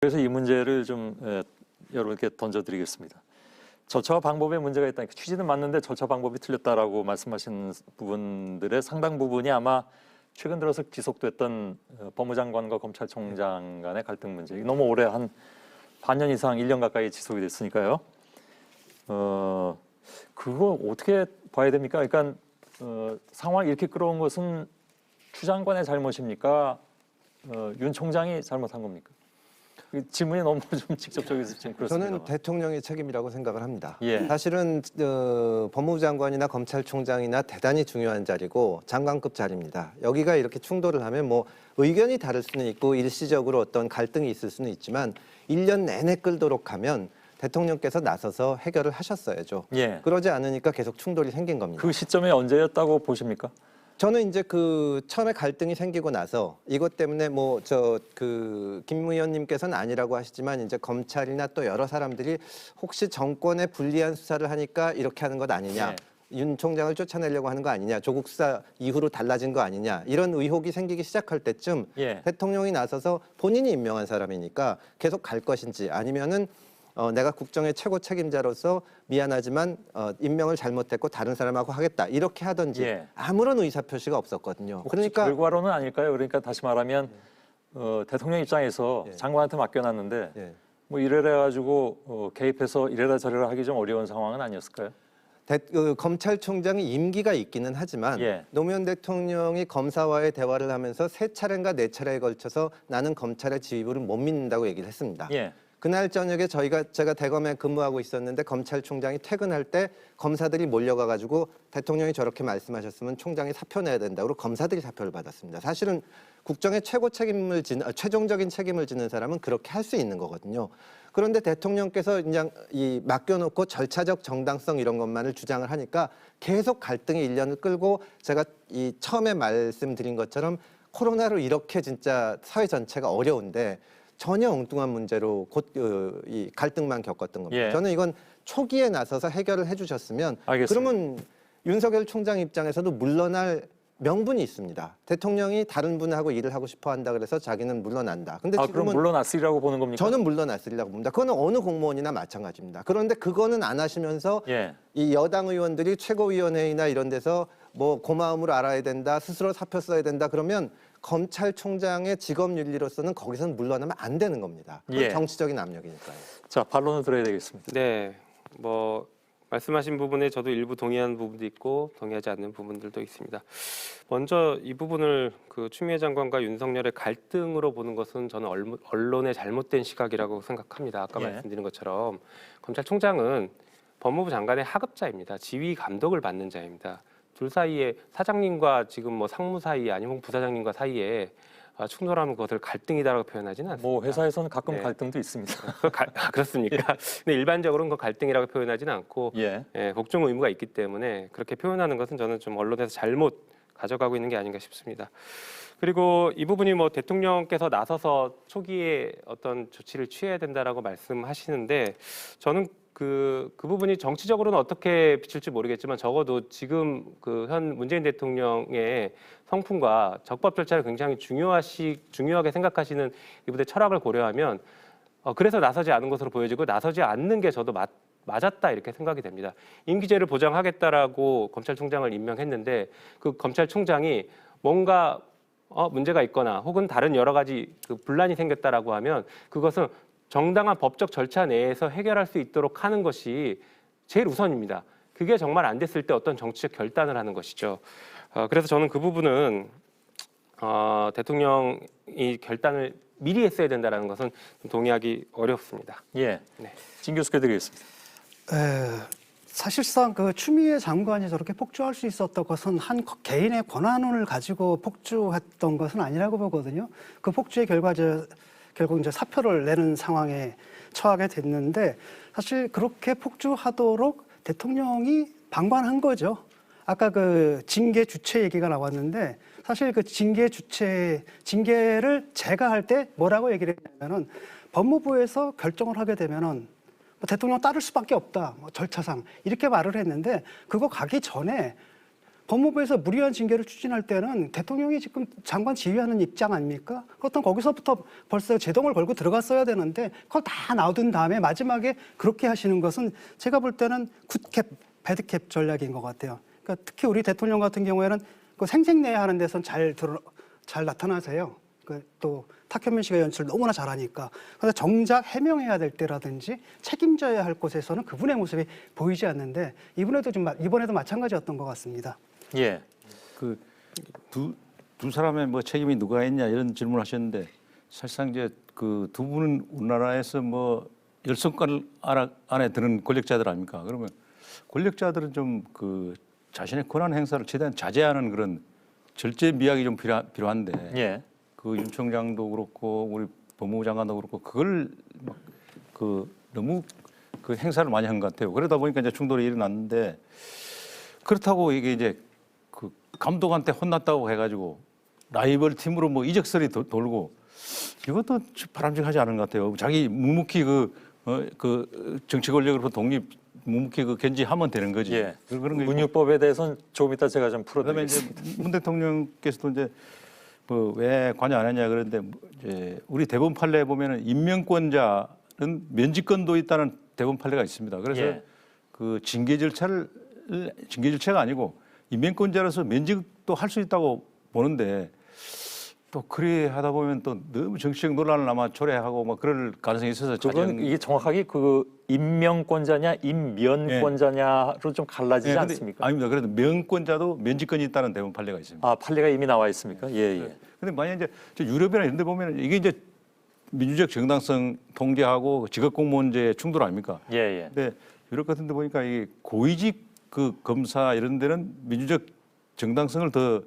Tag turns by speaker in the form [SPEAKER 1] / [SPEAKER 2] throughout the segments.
[SPEAKER 1] 그래서 이 문제를 좀 여러분께 던져드리겠습니다. 절차와 방법에 문제가 있다. 취지는 맞는데 절차 방법이 틀렸다라고 말씀하신 부분들의 상당 부분이 아마 최근 들어서 지속됐던 법무장관과 검찰총장 간의 갈등 문제. 너무 오래 한 반년 이상 1년 가까이 지속이 됐으니까요. 그거 어떻게 봐야 됩니까? 그러니까 상황을 이렇게 끌어온 것은 추 장관의 잘못입니까? 윤 총장이 잘못한 겁니까? 질문이 너무 좀 직접적이어서 지금 그렇습니다.
[SPEAKER 2] 저는 대통령의 책임이라고 생각을 합니다.
[SPEAKER 1] 예.
[SPEAKER 2] 사실은 법무부 장관이나 검찰총장이나 대단히 중요한 자리고 장관급 자리입니다. 여기가 이렇게 충돌을 하면 뭐 의견이 다를 수는 있고 일시적으로 어떤 갈등이 있을 수는 있지만 1년 내내 끌도록 하면 대통령께서 나서서 해결을 하셨어야죠.
[SPEAKER 1] 예.
[SPEAKER 2] 그러지 않으니까 계속 충돌이 생긴 겁니다.
[SPEAKER 1] 그 시점이 언제였다고 보십니까?
[SPEAKER 2] 저는 이제 그 처음에 갈등이 생기고 나서 이것 때문에 뭐 김 의원님께서는 아니라고 하시지만 이제 검찰이나 또 여러 사람들이 혹시 정권에 불리한 수사를 하니까 이렇게 하는 것 아니냐. 윤 총장을 쫓아내려고 하는 거 아니냐. 조국 수사 이후로 달라진 거 아니냐. 이런 의혹이 생기기 시작할 때쯤 대통령이 나서서 본인이 임명한 사람이니까 계속 갈 것인지 아니면은 내가 국정의 최고 책임자로서 미안하지만 임명을 잘못했고 다른 사람하고 하겠다 이렇게 하든지 아무런 의사표시가 없었거든요.
[SPEAKER 1] 그러니까 결과로는 아닐까요? 그러니까 다시 말하면 대통령 입장에서 장관한테 맡겨놨는데 뭐 이래라 가지고 개입해서 이래라 저래라 하기 좀 어려운 상황은 아니었을까요?
[SPEAKER 2] 검찰총장이 임기가 있기는 하지만 노무현 대통령이 검사와의 대화를 하면서 3차례인가 4차례에 걸쳐서 나는 검찰의 지휘부를 못 믿는다고 얘기를 했습니다. 그날 저녁에 제가 대검에 근무하고 있었는데 검찰총장이 퇴근할 때 검사들이 몰려가가지고 대통령이 저렇게 말씀하셨으면 총장이 사표 내야 된다고 검사들이 사표를 받았습니다. 사실은 국정의 최종적인 책임을 지는 사람은 그렇게 할 수 있는 거거든요. 그런데 대통령께서 그냥 맡겨놓고 절차적 정당성 이런 것만을 주장을 하니까 계속 갈등이 1년을 끌고 제가 처음에 말씀드린 것처럼 코로나로 이렇게 진짜 사회 전체가 어려운데 전혀 엉뚱한 문제로 이 갈등만 겪었던 겁니다. 저는 이건 초기에 나서서 해결을 해주셨으면 그러면 윤석열 총장 입장에서도 물러날 명분이 있습니다. 대통령이 다른 분하고 일을 하고 싶어 한다 그래서 자기는 물러난다. 근데 지금은
[SPEAKER 1] 그럼 물러났으리라고 보는 겁니까?
[SPEAKER 2] 저는 물러났으리라고 봅니다. 그거는 어느 공무원이나 마찬가지입니다. 그런데 그거는 안 하시면서 이 여당 의원들이 최고위원회의나 이런 데서 뭐 고마움을 알아야 된다, 스스로 사표 써야 된다 그러면 검찰총장의 직업윤리로서는 거기서는 물러나면 안 되는 겁니다. 정치적인 압력이니까요.
[SPEAKER 1] 자, 반론을 들어야 되겠습니다.
[SPEAKER 3] 네, 뭐 말씀하신 부분에 저도 일부 동의하는 부분도 있고 동의하지 않는 부분들도 있습니다. 먼저 이 부분을 추미애 장관과 윤석열의 갈등으로 보는 것은 저는 언론의 잘못된 시각이라고 생각합니다. 아까 말씀드린 것처럼 검찰총장은 법무부 장관의 하급자입니다. 지휘 감독을 받는 자입니다. 둘 사이에 사장님과 지금 뭐 상무 사이에 아니면 부사장님과 사이에 충돌하는 것을 갈등이다라고 표현하지는 않습니다.
[SPEAKER 1] 뭐 회사에서는 가끔 갈등도 있습니다.
[SPEAKER 3] 그렇습니까? 근데 일반적으로는 그 갈등이라고 표현하지는 않고 복종 의무가 있기 때문에 그렇게 표현하는 것은 저는 좀 언론에서 잘못 가져가고 있는 게 아닌가 싶습니다. 그리고 이 부분이 뭐 대통령께서 나서서 초기에 어떤 조치를 취해야 된다라고 말씀하시는데 저는 그 부분이 정치적으로는 어떻게 비칠지 모르겠지만 적어도 지금 현 문재인 대통령의 성품과 적법 절차를 굉장히 중요하게 생각하시는 이분의 철학을 고려하면 그래서 나서지 않은 것으로 보여지고 나서지 않는 게 저도 맞았다 이렇게 생각이 됩니다. 임기제를 보장하겠다라고 검찰총장을 임명했는데 그 검찰총장이 뭔가 문제가 있거나 혹은 다른 여러 가지 분란이 생겼다라고 하면 그것은 정당한 법적 절차 내에서 해결할 수 있도록 하는 것이 제일 우선입니다. 그게 정말 안 됐을 때 어떤 정치적 결단을 하는 것이죠. 그래서 저는 그 부분은 대통령이 결단을 미리 했어야 된다는 것은 동의하기 어렵습니다.
[SPEAKER 1] 진 교수께 드리겠습니다.
[SPEAKER 4] 사실상 추미애 장관이 저렇게 폭주할 수 있었던 것은 한 개인의 권한을 가지고 폭주했던 것은 아니라고 보거든요. 그 폭주의 결과 결국 이제 사표를 내는 상황에 처하게 됐는데 사실 그렇게 폭주하도록 대통령이 방관한 거죠. 아까 징계 주체 얘기가 나왔는데 사실 징계를 제가 할 때 뭐라고 얘기를 했냐면은 법무부에서 결정을 하게 되면은 대통령 따를 수밖에 없다. 절차상 이렇게 말을 했는데 그거 가기 전에 법무부에서 무리한 징계를 추진할 때는 대통령이 지금 장관 지휘하는 입장 아닙니까? 그렇다면 거기서부터 벌써 제동을 걸고 들어갔어야 되는데 그걸 다 놔둔 다음에 마지막에 그렇게 하시는 것은 제가 볼 때는 굿캡, 배드캡 전략인 것 같아요. 그러니까 특히 우리 대통령 같은 경우에는 그 생색내야 하는 데선 잘 나타나세요. 또 탁현민 씨가 연출을 너무나 잘하니까. 그래서 정작 해명해야 될 때라든지 책임져야 할 곳에서는 그분의 모습이 보이지 않는데 이번에도 마찬가지였던 것 같습니다.
[SPEAKER 1] 예.
[SPEAKER 5] 그 두 사람의 뭐 책임이 누가 있냐 이런 질문을 하셨는데 사실상 이제 그 두 분은 우리나라에서 뭐 10손가락 안에 드는 권력자들 아닙니까? 그러면 권력자들은 좀 그 자신의 권한 행사를 최대한 자제하는 그런 절제 미학이 좀 필요한데
[SPEAKER 1] 예.
[SPEAKER 5] 그 윤 총장도 그렇고 우리 법무부 장관도 그렇고 그걸 막 그 너무 그 행사를 많이 한 것 같아요. 그러다 보니까 이제 충돌이 일어났는데 그렇다고 이게 이제 그 감독한테 혼났다고 해가지고 라이벌 팀으로 뭐 이적설이 돌고 이것도 바람직하지 않은 것 같아요. 자기 묵묵히 그 정치 권력으로부터 독립 묵묵히 그 견지하면 되는 거지.
[SPEAKER 1] 예.
[SPEAKER 5] 그런 거
[SPEAKER 1] 문유법에 대해서는 조금 이따 제가 좀
[SPEAKER 5] 그다음에 이제
[SPEAKER 1] 풀어드리겠습니다.
[SPEAKER 5] 문 대통령께서도 이제 뭐 왜 관여 안 했냐 그러는데 이제 우리 대법원 판례에 보면은 임명권자는 면직권도 있다는 대법원 판례가 있습니다. 그래서
[SPEAKER 1] 예.
[SPEAKER 5] 그 징계 절차가 아니고 임명권자로서 면직도 할 수 있다고 보는데 또 그리 하다 보면 또 너무 정치적 논란을 아마 초래하고 뭐 그럴 가능성이 있어서
[SPEAKER 1] 그건 이게 정확하게 그 임명권자냐 임면권자냐로 좀 갈라지지
[SPEAKER 5] 근데
[SPEAKER 1] 않습니까?
[SPEAKER 5] 아닙니다. 그래도 명권자도 면직권이 있다는 대법원 판례가 있습니다.
[SPEAKER 1] 아, 판례가 이미 나와 있습니까? 예, 예.
[SPEAKER 5] 근데 만약 이제 저 유럽이나 이런 데 보면 이게 이제 민주적 정당성 통제하고 직업 공무원제의 충돌 아닙니까?
[SPEAKER 1] 예, 예.
[SPEAKER 5] 근데 유럽 같은 데 보니까 이 고위직 그 검사 이런 데는 민주적 정당성을 더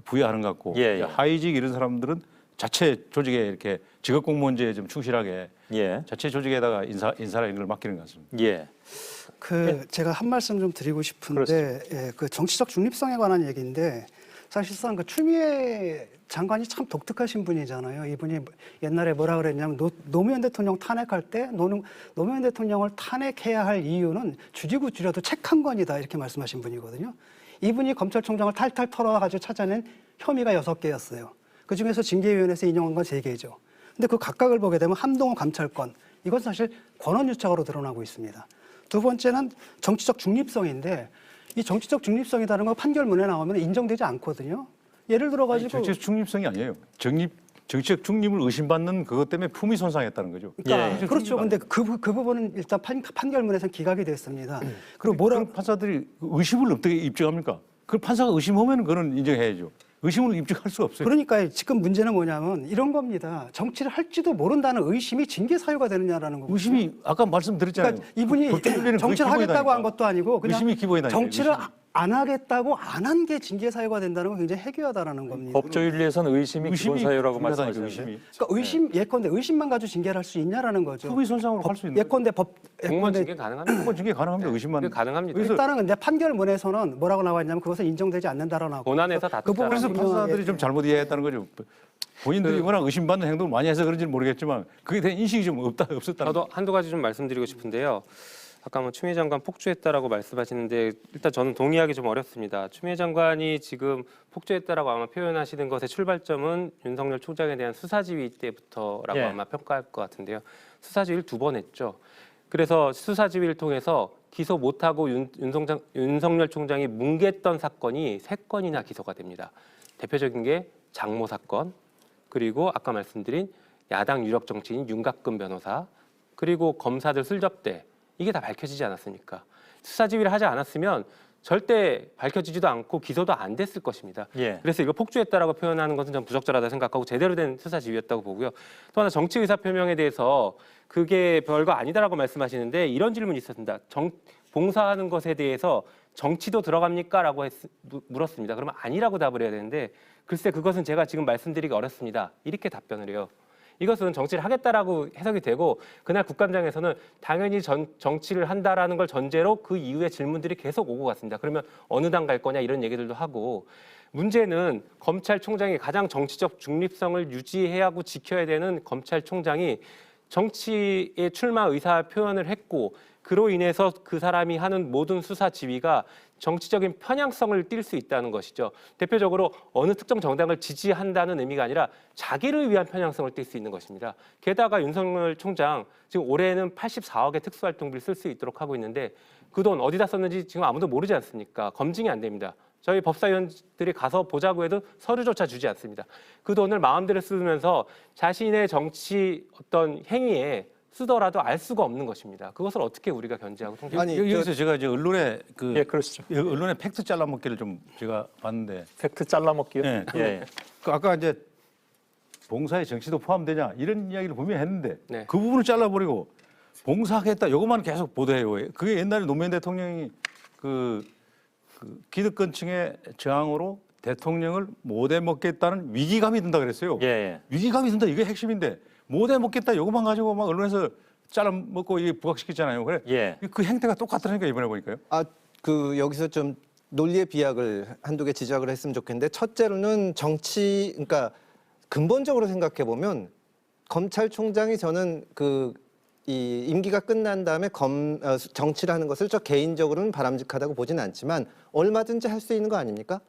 [SPEAKER 5] 부여하는 것 같고
[SPEAKER 1] 예, 예.
[SPEAKER 5] 하위직 이런 사람들은 자체 조직에 이렇게 직업 공무원제에 좀 충실하게
[SPEAKER 1] 예.
[SPEAKER 5] 자체 조직에다가 인사를 이런 걸 맡기는 것 같습니다.
[SPEAKER 1] 예.
[SPEAKER 4] 제가 한 말씀 좀 드리고 싶은데 그 정치적 중립성에 관한 얘기인데 사실상 그 추미애 장관이 참 독특하신 분이잖아요. 이분이 옛날에 뭐라 그랬냐면 노무현 대통령 탄핵할 때 노무현 대통령을 탄핵해야 할 이유는 줄이고 줄여도 책 한 권이다 이렇게 말씀하신 분이거든요. 이분이 검찰총장을 탈탈 털어가지고 찾아낸 혐의가 6개였어요. 그중에서 징계위원회에서 인용한 건 3개죠. 근데 그 각각을 보게 되면 한동훈 감찰권, 이건 사실 권한유착으로 드러나고 있습니다. 두 번째는 정치적 중립성인데 이 정치적 중립성이라는 건 판결문에 나오면 인정되지 않거든요. 예를 들어가지고
[SPEAKER 5] 정치적 중립성이 아니에요. 정치적 중립을 의심받는 그것 때문에 품위 손상했다는 거죠.
[SPEAKER 4] 그러니까
[SPEAKER 1] 예.
[SPEAKER 4] 그렇죠. 근데 그 부분은 일단 판결문에서는 기각이 됐습니다. 그리고
[SPEAKER 5] 그런 판사들이 의심을 어떻게 입증합니까? 그 판사가 의심하면 그건 인정해야죠. 의심을 입증할 수가 없어요.
[SPEAKER 4] 그러니까 지금 문제는 뭐냐면 이런 겁니다. 정치를 할지도 모른다는 의심이 징계 사유가 되느냐라는 거고.
[SPEAKER 5] 의심이 아까 말씀드렸잖아요.
[SPEAKER 4] 그러니까 이분이
[SPEAKER 5] 법조인들은
[SPEAKER 4] 정치를
[SPEAKER 5] 그게
[SPEAKER 4] 하겠다고 한
[SPEAKER 5] 기본이다니까.
[SPEAKER 4] 것도 아니고 그냥
[SPEAKER 5] 의심이 기본이다니까,
[SPEAKER 4] 정치를
[SPEAKER 5] 의심이.
[SPEAKER 4] 안 하겠다고 안 한 게 징계 사유가 된다는 건 굉장히 해괴하다는 겁니다.
[SPEAKER 1] 법조윤리에서는 의심이 기본 사유라고
[SPEAKER 5] 중요하다니까,
[SPEAKER 1] 말씀하시는데.
[SPEAKER 4] 그러니까 예컨대 의심만 가지고 징계를 할 수 있냐라는 거죠.
[SPEAKER 5] 품위 손상으로 할 수 있는
[SPEAKER 4] 예컨대
[SPEAKER 3] 공무원 징계 가능합니다.
[SPEAKER 5] 한번 징계 가능합니다. 의심만.
[SPEAKER 3] 그게 가능합니다.
[SPEAKER 5] 그래서
[SPEAKER 4] 일단은 근데 판결문에서는 뭐라고 나와 있냐면 그것은 인정되지 않는다라고 하고
[SPEAKER 3] 본안에서 다
[SPEAKER 4] 그 부분은
[SPEAKER 5] 그래서
[SPEAKER 4] 분명하게
[SPEAKER 5] 판사들이 좀 잘못 이해했다는 거죠. 본인들이 워낙 의심받는 행동을 많이 해서 그런지는 모르겠지만 그에 대한 인식이 좀 없었다는
[SPEAKER 3] 저도 한두 가지 좀 말씀드리고 싶은데요. 아까 뭐 추미애 장관 폭주했다라고 말씀하시는데 일단 저는 동의하기 좀 어렵습니다. 추미애 장관이 지금 폭주했다라고 아마 표현하시는 것의 출발점은 윤석열 총장에 대한 수사지휘 때부터라고
[SPEAKER 1] 예.
[SPEAKER 3] 아마 평가할 것 같은데요. 수사지휘를 2번 했죠. 그래서 수사지휘를 통해서 기소 못하고 윤석열 총장이 뭉갰던 사건이 3건이나 기소가 됩니다. 대표적인 게 장모 사건, 그리고 아까 말씀드린 야당 유력 정치인 윤곽근 변호사, 그리고 검사들 술접대, 이게 다 밝혀지지 않았습니까? 수사지휘를 하지 않았으면 절대 밝혀지지도 않고 기소도 안 됐을 것입니다.
[SPEAKER 1] 예.
[SPEAKER 3] 그래서 이거 폭주했다라고 표현하는 것은 전 부적절하다 생각하고 제대로 된 수사지휘였다고 보고요. 또 하나 정치 의사 표명에 대해서 그게 별거 아니다라고 말씀하시는데 이런 질문이 있었습니다. 봉사하는 것에 대해서 정치도 들어갑니까?라고 물었습니다. 그러면 아니라고 답을 해야 되는데 글쎄 그것은 제가 지금 말씀드리기 어렵습니다. 이렇게 답변을 해요. 이것은 정치를 하겠다라고 해석이 되고 그날 국감장에서는 당연히 정치를 한다라는 걸 전제로 그 이후에 질문들이 계속 오고 갔습니다. 그러면 어느 당 갈 거냐 이런 얘기들도 하고 문제는 검찰총장이 가장 정치적 중립성을 유지해야 하고 지켜야 되는 검찰총장이 정치에 출마 의사 표현을 했고 그로 인해서 그 사람이 하는 모든 수사 지휘가 정치적인 편향성을 띌 수 있다는 것이죠. 대표적으로 어느 특정 정당을 지지한다는 의미가 아니라 자기를 위한 편향성을 띌 수 있는 것입니다. 게다가 윤석열 총장 지금 올해는 84억의 특수활동비를 쓸 수 있도록 하고 있는데 그 돈 어디다 썼는지 지금 아무도 모르지 않습니까? 검증이 안 됩니다. 저희 법사위원들이 가서 보자고 해도 서류조차 주지 않습니다. 그 돈을 마음대로 쓰면서 자신의 정치 어떤 행위에 쓰더라도 알 수가 없는 것입니다. 그것을 어떻게 우리가 견제하고 통제하고?
[SPEAKER 5] 여기서 제가 이제 언론에 그
[SPEAKER 1] 예, 그러시죠.
[SPEAKER 5] 언론에 팩트 잘라먹기를 좀 제가 봤는데
[SPEAKER 1] 팩트 잘라먹기요?
[SPEAKER 5] 예.
[SPEAKER 1] 예.
[SPEAKER 5] 그 아까 이제 봉사에 정치도 포함되냐 이런 이야기를 분명히 했는데
[SPEAKER 3] 네.
[SPEAKER 5] 그 부분을 잘라버리고 봉사하겠다 이것만 계속 보도해요. 그게 옛날에 노무현 대통령이 그 기득권층의 저항으로 대통령을 못 해먹겠다는 위기감이 든다 그랬어요.
[SPEAKER 1] 예, 예.
[SPEAKER 5] 위기감이 든다 이게 핵심인데 못 해먹겠다 이것만 가지고 막 언론에서 잘라먹고 이게 부각시키잖아요. 그래
[SPEAKER 1] 예.
[SPEAKER 5] 그 행태가 똑같으니까 이번에 보니까요.
[SPEAKER 2] 여기서 좀 논리의 비약을 한두 개 지적을 했으면 좋겠는데 첫째로는 그러니까 근본적으로 생각해 보면 검찰총장이 저는 이 임기가 끝난 다음에 정치를 하는 것을 저 개인적으로는 바람직하다고 보지는 않지만 얼마든지 할 수 있는 거 아닙니까?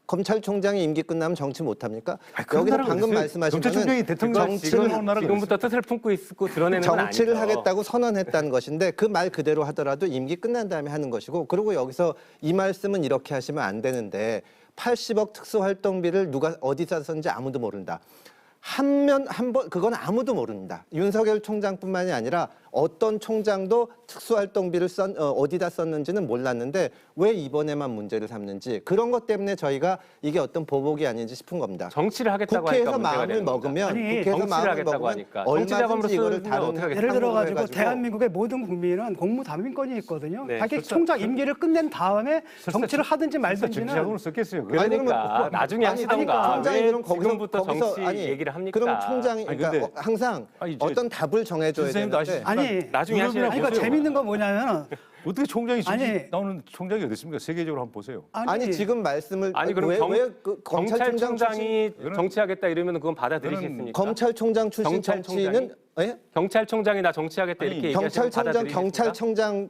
[SPEAKER 2] 검찰총장이 임기 끝나면 정치 못 합니까? 여기서 방금 말씀하신
[SPEAKER 5] 검찰총장이 대통령
[SPEAKER 3] 지금부터 뜻을 품고 있고 드러내는 건 아니죠.
[SPEAKER 2] 정치를 하겠다고 선언했다는 것인데 그 말 그대로 하더라도 임기 끝난 다음에 하는 것이고 그리고 여기서 이 말씀은 이렇게 하시면 안 되는데 80억 특수활동비를 누가 어디서 썼는지 아무도 모른다. 그건 아무도 모릅니다. 윤석열 총장뿐만이 아니라 어떤 총장도 특수활동비를 어디다 썼는지는 몰랐는데 왜 이번에만 문제를 삼는지 그런 것 때문에 저희가 이게 어떤 보복이 아닌지 싶은 겁니다.
[SPEAKER 3] 정치를 하겠다고
[SPEAKER 2] 국회에서
[SPEAKER 3] 하니까 문제가
[SPEAKER 2] 마음을
[SPEAKER 3] 되는
[SPEAKER 2] 먹으면
[SPEAKER 3] 겁니다.
[SPEAKER 2] 국회에서
[SPEAKER 3] 정치를
[SPEAKER 2] 마음을
[SPEAKER 3] 하겠다고
[SPEAKER 2] 먹으면
[SPEAKER 3] 하니까 정치자금으로
[SPEAKER 2] 얼마든지 이거를
[SPEAKER 3] 쓰면
[SPEAKER 2] 다른
[SPEAKER 3] 어떻게 하겠어요?
[SPEAKER 4] 예를 들어가지고
[SPEAKER 2] 해가지고
[SPEAKER 4] 대한민국의 모든 국민은 공무담임권이 있거든요.
[SPEAKER 3] 네,
[SPEAKER 4] 자기
[SPEAKER 3] 그렇죠.
[SPEAKER 4] 총장 임기를 끝낸 다음에 정치를 하든지 말든지는
[SPEAKER 5] 정치자금을 썼겠어요.
[SPEAKER 3] 그러니까 나중에 하시던가
[SPEAKER 2] 총장이
[SPEAKER 3] 왜
[SPEAKER 2] 그럼
[SPEAKER 3] 지금부터 정치 얘기를 합니까?
[SPEAKER 2] 그럼 총장이 그러니까
[SPEAKER 5] 근데
[SPEAKER 2] 항상 어떤 답을 정해줘야
[SPEAKER 5] 선생님도
[SPEAKER 2] 되는데
[SPEAKER 4] 아니
[SPEAKER 3] 나중에 하시는
[SPEAKER 4] 그러니까
[SPEAKER 5] 보세요.
[SPEAKER 4] 재밌는 건 뭐냐면
[SPEAKER 5] 어떻게 총장이
[SPEAKER 4] 아니.
[SPEAKER 5] 나오는 총장이 어디 있습니까? 세계적으로 한번 보세요.
[SPEAKER 2] 아니 지금 말씀을
[SPEAKER 3] 아니 그럼
[SPEAKER 2] 그
[SPEAKER 3] 경찰총장이 정치하겠다 이러면 그건 받아들이시겠습니까?
[SPEAKER 2] 검찰총장 출신
[SPEAKER 3] 경찰총장이?
[SPEAKER 2] 정치인은
[SPEAKER 3] 경찰총장이 나 정치하겠다 이렇게 얘기하시면 받아들이시겠습니까?
[SPEAKER 2] 경찰청장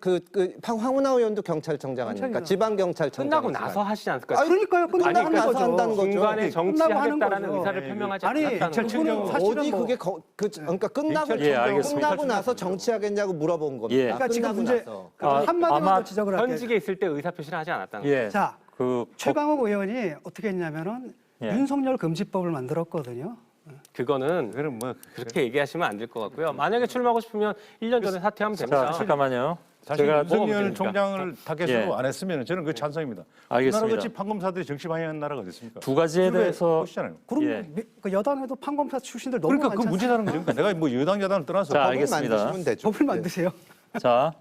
[SPEAKER 2] 황운하 의원도 경찰청장 아닙니까? 지방경찰청장
[SPEAKER 3] 끝나고 나서 하시지 않을까요?
[SPEAKER 4] 그러니까요. 끝나고
[SPEAKER 3] 아니,
[SPEAKER 4] 나서
[SPEAKER 2] 한다는 거죠.
[SPEAKER 3] 중간에 정치하겠다라는
[SPEAKER 4] 거죠.
[SPEAKER 3] 의사를 표명하지
[SPEAKER 4] 아니,
[SPEAKER 3] 않았다는
[SPEAKER 4] 경찰청장은
[SPEAKER 3] 거죠.
[SPEAKER 4] 사실은
[SPEAKER 2] 어디
[SPEAKER 4] 뭐-
[SPEAKER 2] 그게 그러니까
[SPEAKER 1] 예, 알겠습니다.
[SPEAKER 2] 끝나고 나서 정치하겠냐고 물어본 겁니다.
[SPEAKER 1] 예.
[SPEAKER 4] 그러니까 지금
[SPEAKER 2] 끝나고
[SPEAKER 4] 문제
[SPEAKER 2] 나서.
[SPEAKER 4] 한마디만
[SPEAKER 1] 아마
[SPEAKER 4] 더 지적을 할게요.
[SPEAKER 3] 현직에 있을 때 의사표시를 하지 않았다는
[SPEAKER 1] 예.
[SPEAKER 4] 자,
[SPEAKER 1] 그
[SPEAKER 4] 최강욱 의원이 어떻게 했냐면은
[SPEAKER 1] 예.
[SPEAKER 4] 윤석열 금지법을 만들었거든요.
[SPEAKER 3] 그거는
[SPEAKER 5] 그럼 뭐
[SPEAKER 3] 그렇게 얘기하시면 안 될 것 같고요. 만약에 출마하고 싶으면 1년 전에 사퇴하면 됩니다.
[SPEAKER 1] 자, 잠깐만요.
[SPEAKER 5] 사실
[SPEAKER 1] 제가
[SPEAKER 5] 윤석열
[SPEAKER 3] 뭐가
[SPEAKER 5] 총장을 타겟으로
[SPEAKER 1] 예.
[SPEAKER 5] 안 했으면 저는 그 찬성입니다.
[SPEAKER 1] 알겠습니다.
[SPEAKER 5] 우리나라같이 판검사들이 정치 방해하는 나라가 어디 있습니까?
[SPEAKER 1] 두 가지에 대해서
[SPEAKER 5] 보시잖아요.
[SPEAKER 4] 그럼
[SPEAKER 1] 예.
[SPEAKER 4] 그 여당에도 판검사 출신들 너무
[SPEAKER 5] 그러니까 그
[SPEAKER 4] 많지
[SPEAKER 5] 문제라는 거죠. 내가 뭐 여당 야당을 떠나서
[SPEAKER 1] 자,
[SPEAKER 2] 법을
[SPEAKER 1] 알겠습니다.
[SPEAKER 2] 만드시면 되죠.
[SPEAKER 4] 법을 만드세요.
[SPEAKER 1] 자,